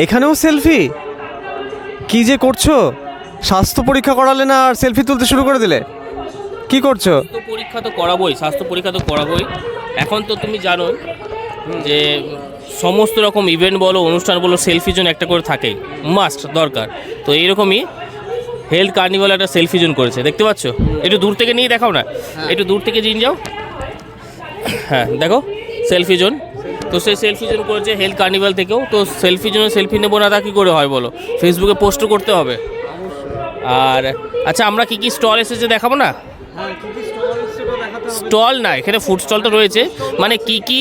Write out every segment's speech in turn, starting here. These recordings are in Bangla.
এখানেও সেলফি? কি যে করছো, স্বাস্থ্য পরীক্ষা করালে না আর সেলফি তুলতে শুরু করে দিলে, কি করছো? স্বাস্থ্য পরীক্ষা তো করাবোই, স্বাস্থ্য পরীক্ষা তো করাবোই। এখন তো তুমি জানো যে সমস্ত রকম ইভেন্ট বলো, অনুষ্ঠান বলো, সেলফি জোন একটা করে থাকেই, মাস্ট দরকার। তো এইরকমই হেলথ কার্নিভাল একটা সেলফি জোন করেছে, দেখতে পাচ্ছ? একটু দূর থেকে নিয়ে দেখাও না, একটু দূর থেকে নিয়ে যাও। হ্যাঁ দেখো সেলফি জোন। তো সেই সেলফি জোন করেছে হেলথ কার্নিভাল থেকেও। তো সেলফি জোনে সেলফি নেবো না তা কী করে হয় বলো, ফেসবুকে পোস্টও করতে হবে। আর আচ্ছা, আমরা কী কী স্টল এসেছে দেখাবো না? স্টল না, এখানে ফুড স্টল তো রয়েছে, মানে কি কি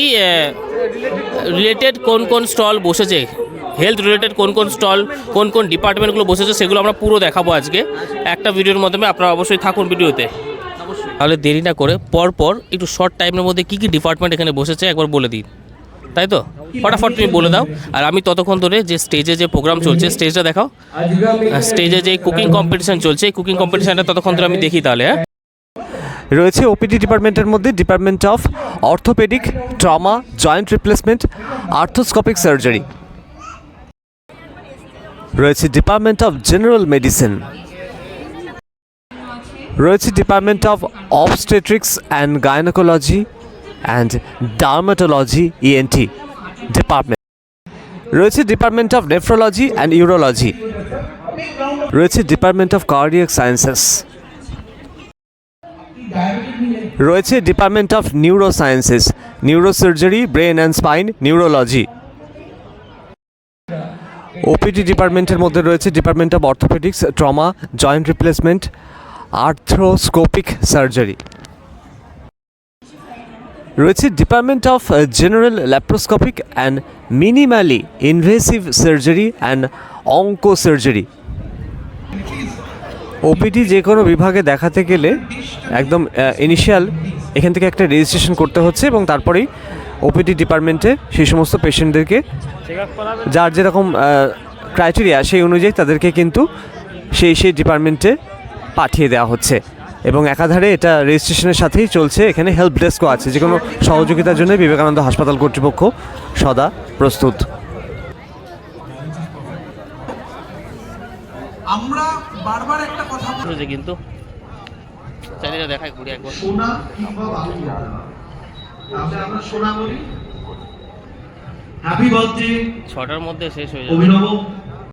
রিলেটেড কোন কোন স্টল বসেছে, হেলথ রিলেটেড কোন কোন স্টল, কোন কোন ডিপার্টমেন্টগুলো বসেছে, সেগুলো আমরা পুরো দেখাবো আজকে একটা ভিডিওর মাধ্যমে। আপনারা অবশ্যই থাকুন ভিডিওতে। তাহলে দেরি না করে পরপর একটু শর্ট টাইমের মধ্যে কী কী ডিপার্টমেন্ট এখানে বসেছে একবার বলে দিন, তাই তো? ফটাফট তুমি বলে দাও। আর আমি ততক্ষণ ধরে যে স্টেজে যে প্রোগ্রাম চলছে স্টেজটা দেখাও। স্টেজে যে কুকিং কম্পিটিশন চলছে, এই কুকিং কম্পিটিশনটা ততক্ষণ ধরে আমি দেখি তাহলে। হ্যাঁ, রয়েছে ওপিডি ডিপার্টমেন্টের মধ্যে department of orthopaedic, trauma, joint replacement, arthroscopic surgery. রয়েছে ডিপার্টমেন্ট অফ জেনারেল মেডিসিন। রয়েছে department of obstetrics and gynaecology and dermatology ENT department. রয়েছে department of nephrology and urology. রয়েছে ডিপার্টমেন্ট অফ কার্ডিয়াক সায়েন্সেস। রয়েছে department of neuro sciences, neurosurgery, brain and spine, neurology. OPD ডিপার্টমেন্টের মধ্যে রয়েছে department of orthopaedics, trauma, joint replacement, arthroscopic surgery. রয়েছে department of general laparoscopic and minimally invasive surgery and onco surgery. OPD যে কোনো বিভাগে দেখাতে গেলে একদম ইনিশিয়াল এখান থেকে একটা রেজিস্ট্রেশন করতে হচ্ছে, এবং তারপরেই ওপিডি ডিপার্টমেন্টে সেই সমস্ত পেশেন্টদেরকে যার যেরকম ক্রাইটেরিয়া সেই অনুযায়ী তাদেরকে কিন্তু সেই ডিপার্টমেন্টে পাঠিয়ে দেওয়া হচ্ছে। এবং একাধারে এটা রেজিস্ট্রেশনের সাথেই চলছে। এখানে হেল্প ডেস্কও আছে, যে কোনো সহযোগিতার জন্য বিবেকানন্দ হাসপাতাল কর্তৃপক্ষ সদা প্রস্তুত। আমরা বারবার একটা কথা বলছি কিন্তু চারিটা দেখাই ঘুরে একবার। সোনা কিংবা বাংলা, তাহলে আমরা সোনা বলি। হ্যাপি বার্থডে 6টার মধ্যে শেষ হয়ে যাবে। অভিনব